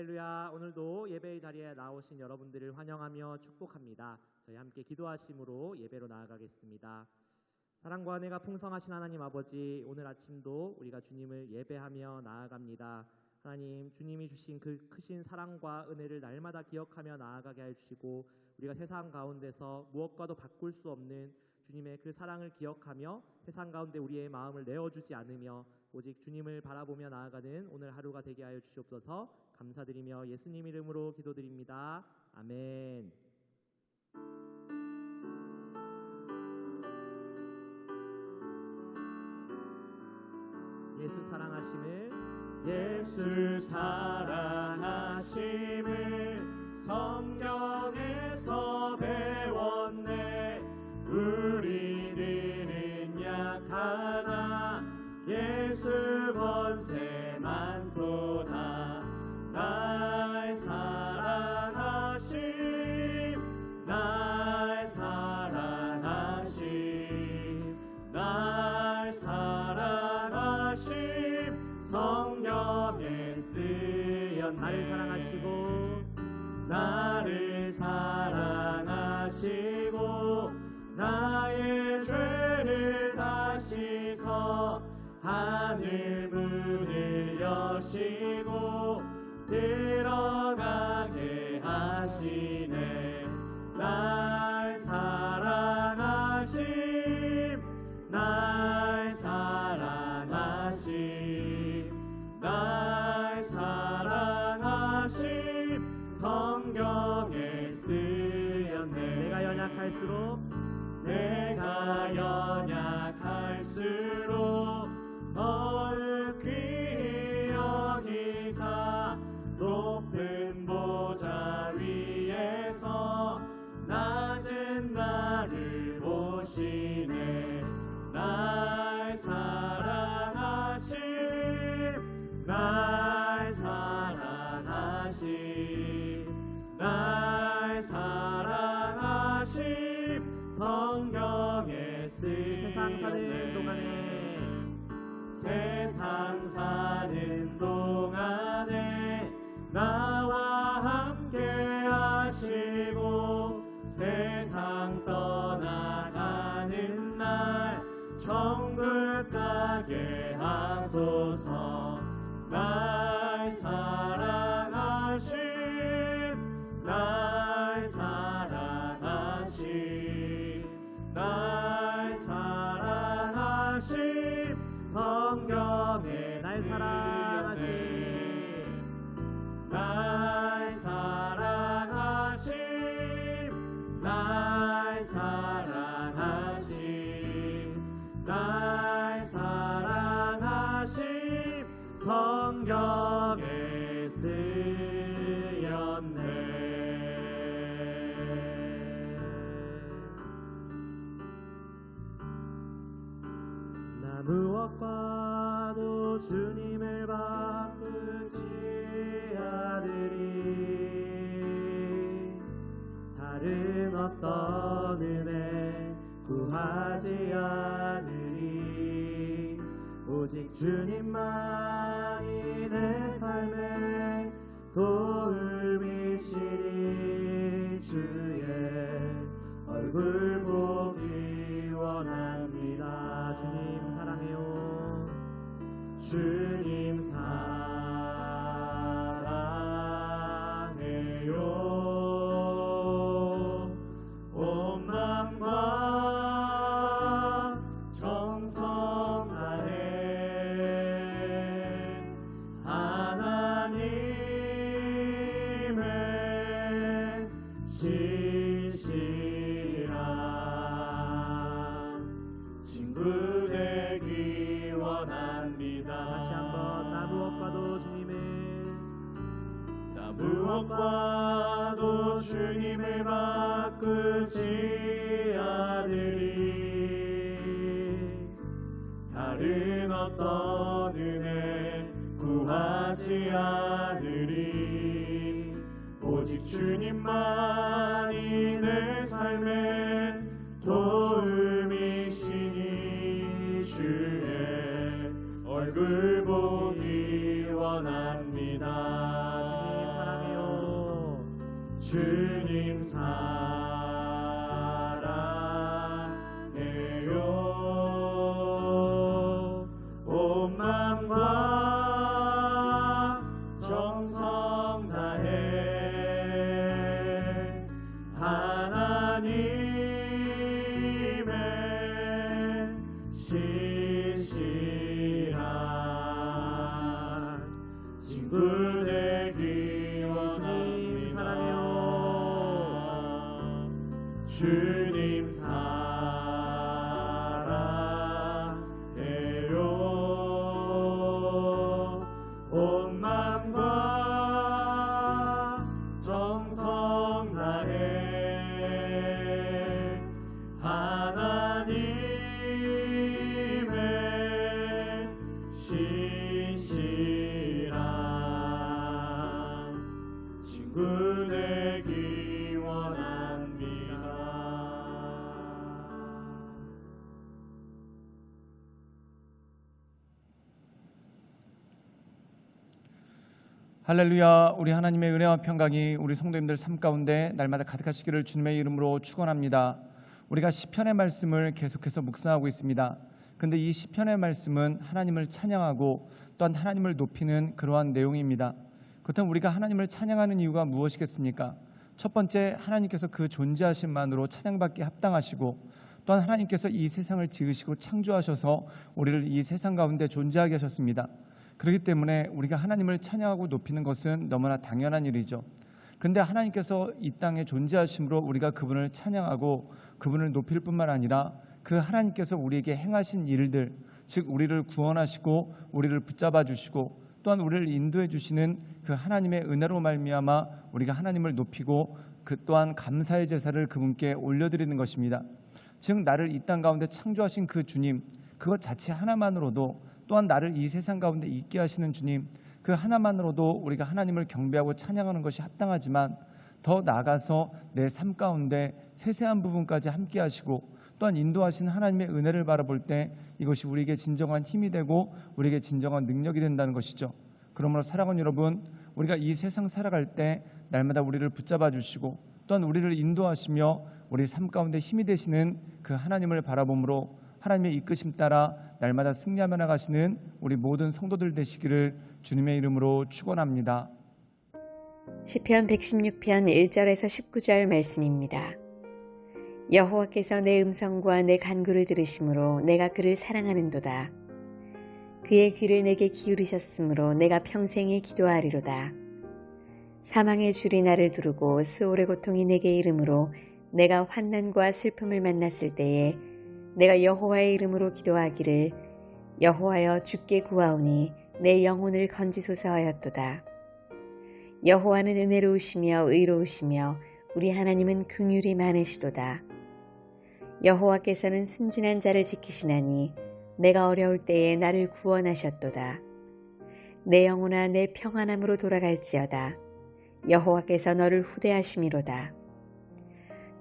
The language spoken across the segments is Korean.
할렐루야. 오늘도 예배의 자리에 나오신 여러분들을 환영하며 축복합니다. 저희 함께 기도하심으로 예배로 나아가겠습니다. 사랑과 은혜가 풍성하신 하나님 아버지, 오늘 아침도 우리가 주님을 예배하며 나아갑니다. 하나님, 주님이 주신 그 크신 사랑과 은혜를 날마다 기억하며 나아가게 해주시고, 우리가 세상 가운데서 무엇과도 바꿀 수 없는 주님의 그 사랑을 기억하며 세상 가운데 우리의 마음을 내어주지 않으며 오직 주님을 바라보며 나아가는 오늘 하루가 되게 하여 주시옵소서. 감사드리며 예수님 이름으로 기도드립니다. 아멘. 예수 사랑하심을 성경에서 배웠네. 우리들은 약하나 예수 권세 많도다. 날 사랑하심, 날 사랑하심, 날 사랑하심. 성경에 쓰여 나를 사랑하시고, 나를 사랑하시고, 나의 죄를 다 씻어 하늘 문을 여시고 들어가게 하시네. 날 사랑하심, 날 사랑하심, 날 사랑하심. 성경에 쓰였네. 내가 연약할수록 너를 귀히 여기사 높은 보좌 위에서 낮은 나를 보시네. 날 사랑하심, 날 사랑하심, 날 사랑하심. 성경에 쓰였네. 세상 사는 동안에 나와 함께 하시고, 세상 떠나가는 날 천국 가게 하소서. 날 사랑하심, 날 사랑하심, 날 사랑하심. 성경에 날 사랑하심, 날 사랑하심, 날 사랑하심, 날 사랑하심. 성경에 쓰였네. 무엇과도 주님을 바꾸지 않으리. 다른 어떤 은혜 구하지 않으리. 오직 주님만이 내 삶의 도움이시니. 주의 얼굴 보기 원합니다. 주님 사랑해요. 주님 사랑해요. 온 마음과 정성 다해 하나님의 신실한 친구 되기 원합니다. 다시 한번 나 무엇과도 주님을 바꾸지 않으리. 다른 어떤 은혜 구하지 않으리. 오직 주님만이 내 삶의 도움이시니. 주의 얼굴 보기 원합니다. 주님 사랑해요. 온 마음과 정성 다해 하나님의 신실한 친구 되기 원합니다. 주님 사랑해요. 온 마음과 정성 다해 하나님의 신실한 친구 되기 원합니다. 할렐루야. 우리 하나님의 은혜와 평강이 우리 성도님들 삶 가운데 날마다 가득하시기를 주님의 이름으로 축원합니다. 우리가 시편의 말씀을 계속해서 묵상하고 있습니다. 그런데 이 시편의 말씀은 하나님을 찬양하고 또한 하나님을 높이는 그러한 내용입니다. 그렇다면 우리가 하나님을 찬양하는 이유가 무엇이겠습니까? 첫 번째, 하나님께서 그 존재하심만으로 찬양받기에 합당하시고, 또한 하나님께서 이 세상을 지으시고 창조하셔서 우리를 이 세상 가운데 존재하게 하셨습니다. 그렇기 때문에 우리가 하나님을 찬양하고 높이는 것은 너무나 당연한 일이죠. 그런데 하나님께서 이 땅에 존재하심으로 우리가 그분을 찬양하고 그분을 높일 뿐만 아니라 그 하나님께서 우리에게 행하신 일들, 즉 우리를 구원하시고 우리를 붙잡아 주시고 또한 우리를 인도해 주시는 그 하나님의 은혜로 말미암아 우리가 하나님을 높이고 그 또한 감사의 제사를 그분께 올려드리는 것입니다. 즉 나를 이 땅 가운데 창조하신 그 주님, 그것 자체 하나만으로도, 또한 나를 이 세상 가운데 있게 하시는 주님, 그 하나만으로도 우리가 하나님을 경배하고 찬양하는 것이 합당하지만 더 나아가서 내 삶 가운데 세세한 부분까지 함께 하시고 또한 인도하신 하나님의 은혜를 바라볼 때 이것이 우리에게 진정한 힘이 되고 우리에게 진정한 능력이 된다는 것이죠. 그러므로 사랑하는 여러분, 우리가 이 세상 살아갈 때 날마다 우리를 붙잡아 주시고 또한 우리를 인도하시며 우리 삶 가운데 힘이 되시는 그 하나님을 바라봄으로 하나님의 이끄심 따라 날마다 승리하며 나가시는 우리 모든 성도들 되시기를 주님의 이름으로 축원합니다. 시편 116편 1절에서 19절 말씀입니다. 여호와께서 내 음성과 내 간구를 들으심으로 내가 그를 사랑하는도다. 그의 귀를 내게 기울이셨으므로 내가 평생에 기도하리로다. 사망의 줄이 나를 두르고 스올의 고통이 내게 이르므로 내가 환난과 슬픔을 만났을 때에 내가 여호와의 이름으로 기도하기를 여호와여 주께 구하오니 내 영혼을 건지소서 하였도다. 여호와는 은혜로우시며 의로우시며 우리 하나님은 긍휼이 많으시도다. 여호와께서는 순진한 자를 지키시나니 내가 어려울 때에 나를 구원하셨도다. 내 영혼아 내 평안함으로 돌아갈지어다. 여호와께서 너를 후대하심이로다.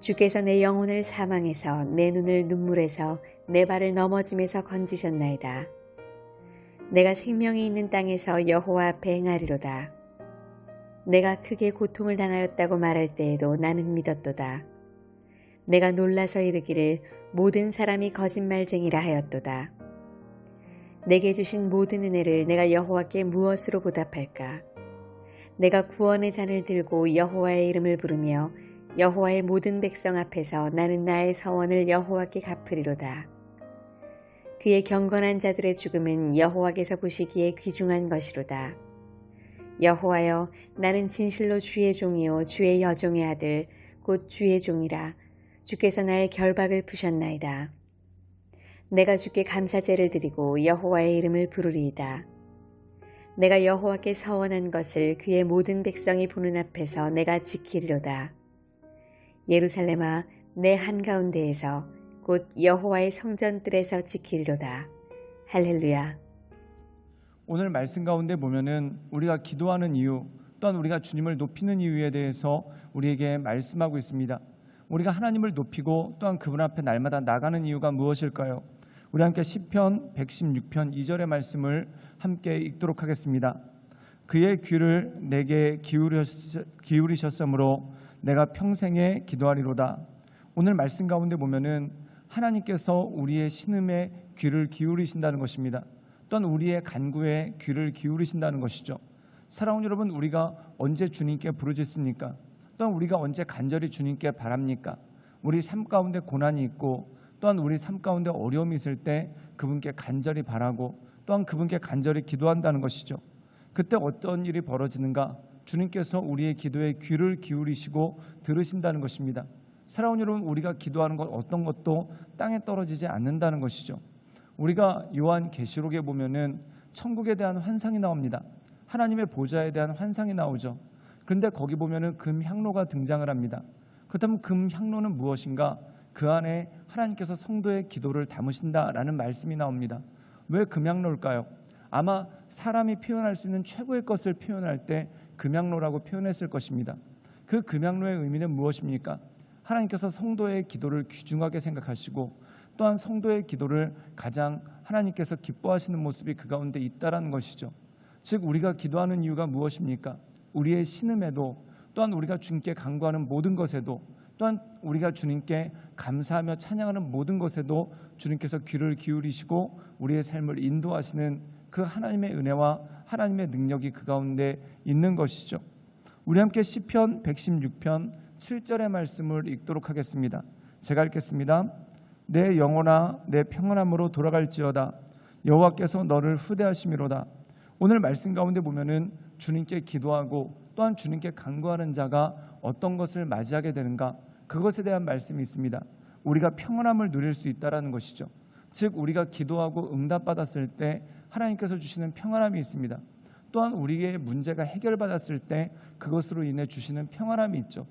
주께서 내 영혼을 사망에서 내 눈을 눈물에서 내 발을 넘어짐에서 건지셨나이다. 내가 생명이 있는 땅에서 여호와 앞에 행하리로다. 내가 크게 고통을 당하였다고 말할 때에도 나는 믿었도다. 내가 놀라서 이르기를 모든 사람이 거짓말쟁이라 하였도다. 내게 주신 모든 은혜를 내가 여호와께 무엇으로 보답할까? 내가 구원의 잔을 들고 여호와의 이름을 부르며 여호와의 모든 백성 앞에서 나는 나의 서원을 여호와께 갚으리로다. 그의 경건한 자들의 죽음은 여호와께서 보시기에 귀중한 것이로다. 여호와여, 나는 진실로 주의 종이요 주의 여종의 아들 곧 주의 종이라. 주께서 나의 결박을 푸셨나이다. 내가 주께 감사제를 드리고 여호와의 이름을 부르리이다. 내가 여호와께 서원한 것을 그의 모든 백성이 보는 앞에서 내가 지키리로다. 예루살렘아, 내 한가운데에서 곧 여호와의 성전들에서 지키리로다. 할렐루야. 오늘 말씀 가운데 보면은 우리가 기도하는 이유, 또한 우리가 주님을 높이는 이유에 대해서 우리에게 말씀하고 있습니다. 우리가 하나님을 높이고 또한 그분 앞에 날마다 나가는 이유가 무엇일까요? 우리 함께 시편 116편 2절의 말씀을 함께 읽도록 하겠습니다. 그의 귀를 내게 기울이셨으므로 내가 평생에 기도하리로다. 오늘 말씀 가운데 보면은 하나님께서 우리의 신음에 귀를 기울이신다는 것입니다. 또한 우리의 간구에 귀를 기울이신다는 것이죠. 사랑하는 여러분, 우리가 언제 주님께 부르짖습니까? 또한 우리가 언제 간절히 주님께 바랍니까? 우리 삶 가운데 고난이 있고 또한 우리 삶 가운데 어려움이 있을 때 그분께 간절히 바라고 또한 그분께 간절히 기도한다는 것이죠. 그때 어떤 일이 벌어지는가? 주님께서 우리의 기도에 귀를 기울이시고 들으신다는 것입니다. 사랑하는 여러분, 우리가 기도하는 것 어떤 것도 땅에 떨어지지 않는다는 것이죠. 우리가 요한계시록에 보면은 천국에 대한 환상이 나옵니다. 하나님의 보좌에 대한 환상이 나오죠. 그런데 거기 보면은 금향로가 등장을 합니다. 그렇다면 금향로는 무엇인가? 그 안에 하나님께서 성도의 기도를 담으신다라는 말씀이 나옵니다. 왜 금향로일까요? 아마 사람이 표현할 수 있는 최고의 것을 표현할 때 금향로라고 표현했을 것입니다. 그 금향로의 의미는 무엇입니까? 하나님께서 성도의 기도를 귀중하게 생각하시고 또한 성도의 기도를 가장 하나님께서 기뻐하시는 모습이 그 가운데 있다라는 것이죠. 즉 우리가 기도하는 이유가 무엇입니까? 우리의 신음에도 또한 우리가 주님께 간구하는 모든 것에도 또한 우리가 주님께 감사하며 찬양하는 모든 것에도 주님께서 귀를 기울이시고 우리의 삶을 인도하시는 그 하나님의 은혜와 하나님의 능력이 그 가운데 있는 것이죠. 우리 함께 시편 116편 7절의 말씀을 읽도록 하겠습니다. 제가 읽겠습니다. 내 영혼아 내 평안함으로 돌아갈지어다. 여호와께서 너를 후대하심이로다. 오늘 말씀 가운데 보면은 주님께 기도하고 또한 주님께 간구하는 자가 어떤 것을 맞이하게 되는가? 그것에 대한 말씀이 있습니다. 우리가 평안함을 누릴 수 있다라는 것이죠. 즉 우리가 기도하고 응답받았을 때 하나님께서 주시는 평안함이 있습니다. 또한 우리의 문제가 해결받았을 때 그것으로 인해 주시는 평안함이 있죠.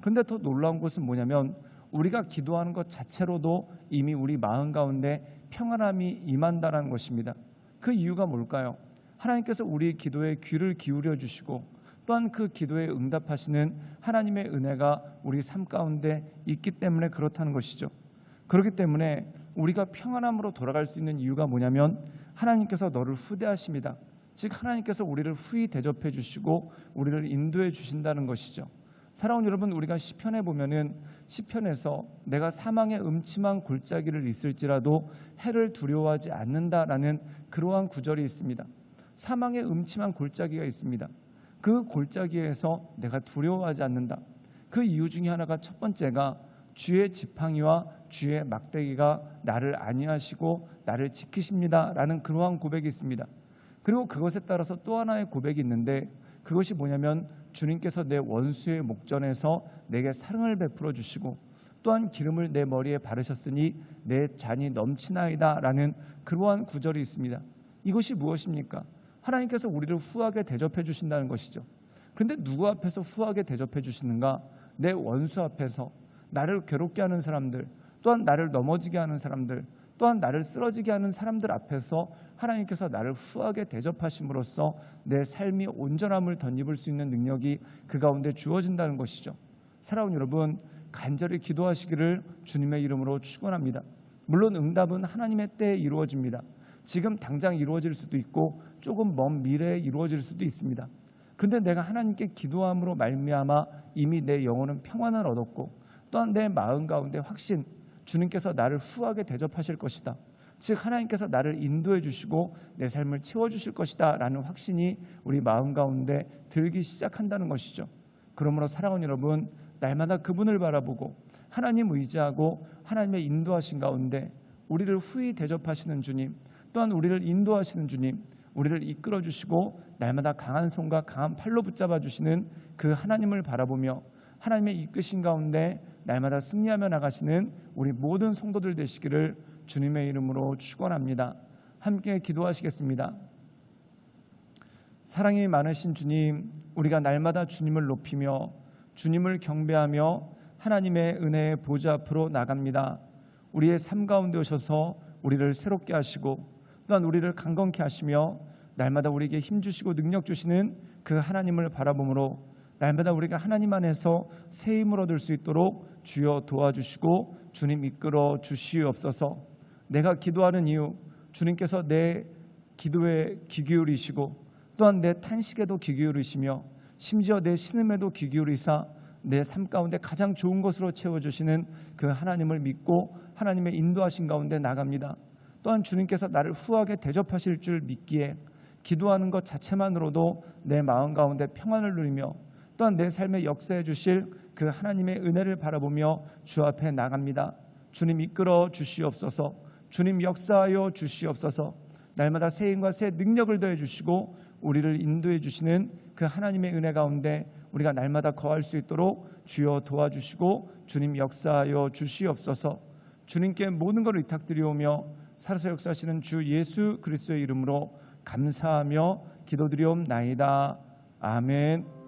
그런데 더 놀라운 것은 뭐냐면 우리가 기도하는 것 자체로도 이미 우리 마음 가운데 평안함이 임한다는 것입니다. 그 이유가 뭘까요? 하나님께서 우리의 기도에 귀를 기울여 주시고 또한 그 기도에 응답하시는 하나님의 은혜가 우리 삶 가운데 있기 때문에 그렇다는 것이죠. 그렇기 때문에 우리가 평안함으로 돌아갈 수 있는 이유가 뭐냐면 하나님께서 너를 후대하십니다. 즉 하나님께서 우리를 후히 대접해 주시고 우리를 인도해 주신다는 것이죠. 사랑하는 여러분, 우리가 시편에 보면은 시편에서 내가 사망의 음침한 골짜기를 있을지라도 해를 두려워하지 않는다라는 그러한 구절이 있습니다. 사망의 음침한 골짜기가 있습니다. 그 골짜기에서 내가 두려워하지 않는다. 그 이유 중에 하나가 첫 번째가 주의 지팡이와 주의 막대기가 나를 안위하시고 나를 지키십니다라는 그러한 고백이 있습니다. 그리고 그것에 따라서 또 하나의 고백이 있는데 그것이 뭐냐면 주님께서 내 원수의 목전에서 내게 사랑을 베풀어 주시고 또한 기름을 내 머리에 바르셨으니 내 잔이 넘치나이다 라는 그러한 구절이 있습니다. 이것이 무엇입니까? 하나님께서 우리를 후하게 대접해 주신다는 것이죠. 그런데 누구 앞에서 후하게 대접해 주시는가? 내 원수 앞에서 나를 괴롭게 하는 사람들, 또한 나를 넘어지게 하는 사람들, 또한 나를 쓰러지게 하는 사람들 앞에서 하나님께서 나를 후하게 대접하심으로써 내 삶이 온전함을 덧입을 수 있는 능력이 그 가운데 주어진다는 것이죠. 사랑하는 여러분, 간절히 기도하시기를 주님의 이름으로 축원합니다. 물론 응답은 하나님의 때에 이루어집니다. 지금 당장 이루어질 수도 있고 조금 먼 미래에 이루어질 수도 있습니다. 그런데 내가 하나님께 기도함으로 말미암아 이미 내 영혼은 평안을 얻었고 또한 내 마음 가운데 확신, 주님께서 나를 후하게 대접하실 것이다. 즉 하나님께서 나를 인도해 주시고 내 삶을 채워주실 것이다 라는 확신이 우리 마음 가운데 들기 시작한다는 것이죠. 그러므로 사랑하는 여러분, 날마다 그분을 바라보고 하나님 의지하고 하나님의 인도하신 가운데 우리를 후히 대접하시는 주님, 또한 우리를 인도하시는 주님, 우리를 이끌어 주시고 날마다 강한 손과 강한 팔로 붙잡아 주시는 그 하나님을 바라보며 하나님의 이끄신 가운데 날마다 승리하며 나가시는 우리 모든 성도들 되시기를 주님의 이름으로 축원합니다. 함께 기도하시겠습니다. 사랑이 많으신 주님, 우리가 날마다 주님을 높이며 주님을 경배하며 하나님의 은혜의 보좌 앞으로 나갑니다. 우리의 삶 가운데 오셔서 우리를 새롭게 하시고 또한 우리를 강건케 하시며 날마다 우리에게 힘주시고 능력 주시는 그 하나님을 바라보므로 날마다 우리가 하나님 안에서 새 힘을 얻을 수 있도록 주여 도와주시고 주님 이끌어 주시옵소서. 내가 기도하는 이유, 주님께서 내 기도에 귀 기울이시고 또한 내 탄식에도 귀 기울이시며 심지어 내 신음에도 귀 기울이사 내 삶 가운데 가장 좋은 것으로 채워주시는 그 하나님을 믿고 하나님의 인도하신 가운데 나갑니다. 또한 주님께서 나를 후하게 대접하실 줄 믿기에 기도하는 것 자체만으로도 내 마음 가운데 평안을 누리며 또한 내 삶에 역사해 주실 그 하나님의 은혜를 바라보며 주 앞에 나갑니다. 주님 이끌어 주시옵소서. 주님 역사하여 주시옵소서. 날마다 새 힘과 새 능력을 더해 주시고 우리를 인도해 주시는 그 하나님의 은혜 가운데 우리가 날마다 거할 수 있도록 주여 도와주시고 주님 역사하여 주시옵소서. 주님께 모든 것을 의탁드리오며 살아서 역사하시는 주 예수 그리스도의 이름으로 감사하며 기도드리옵나이다. 아멘.